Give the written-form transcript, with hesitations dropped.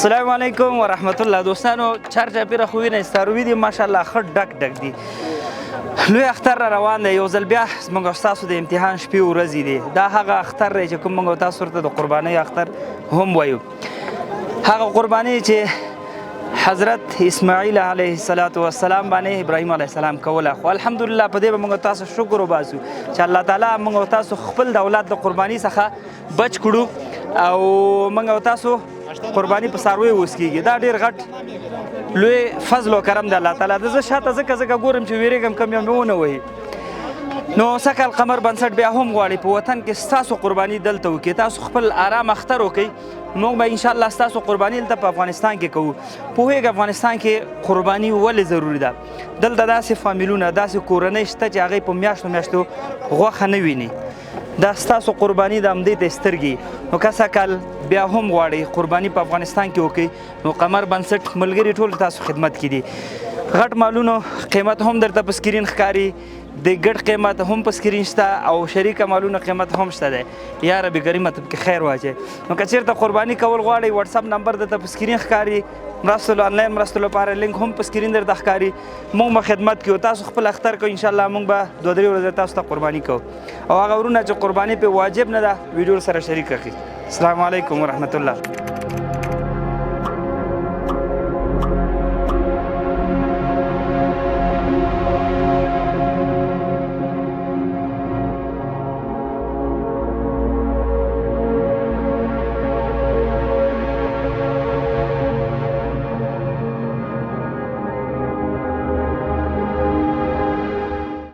السلام علیکم ورحمت الله دوستانو چارچا پیره خو وینئ ستاروي دي ماشاءالله ښه ډک دي لوی اختر را روان دی یو ځل بیا زموږ او ستاسو د امتحان شپې ورځې دي دا هغه اختر دی چې کوم موږ او تاسو ورته د قربانۍ اختر هم وایو هغه قربانۍ چې حضرت اسماعیل علیه السلام باندې ابراهیم علیه السلام کوله خو الحمدلله په دې به موږ تاسو شکر وباسو چې الله تعالی موږ او تاسو خپل د اولاد د قربانۍ څخه بچ کړو او موږ او تاسو قرباني په څارویو اوس کېږي دا ډېر غټ لوی فضل و کرم د الله تعالی د زه شاته ځکه ګورم چې ویرېږم که مې ونه وهي نو سږکال قمر بنسټ بیا هم غواړي په وطن کې ستاسو قرباني دلته وکړي تاسو خپل آرام اختر وکړئ موږ به انشاءالله ستاسو قرباني دلته په افغانستان کې کوو پوهېږه افغانستان کې قرباني ولې ضروري ده دلته داسې فامیلونه داسې کورنۍ شته چې هغوی په میاشتو غوښه نه ویني دا ستاسو قرباني د همدې ته سترګې نو که سږکال بیا هم غواړئ قرباني په افغانستان کې وکړئ نو قمر بنسټ ملګري ټول تاسو خدمت کې دي غټ مالونو قیمت هم درته په سکرین ښکاري د ګډ قیمت هم په سکرین شته او شریکه مالونو قیمت هم شته دی یا رب کریم ته پکې خیر واچوي نو که چېرته قرباني کول غواړئ وټساپ نمبر درته په سکرین ښکاري مرستو آنلاین مرستو لپاره لینک هم په سکرین درته ښکاري موږ به خدمت کوو تاسو خپل اختر کوئ انشاءالله موږ به 2-3 ورځې تاسو ته قرباني کوو او هغه ورونه چې قرباني پې واجب نه ده ویډیو سره شریکه کړئ السلام علیکم ورحمت الله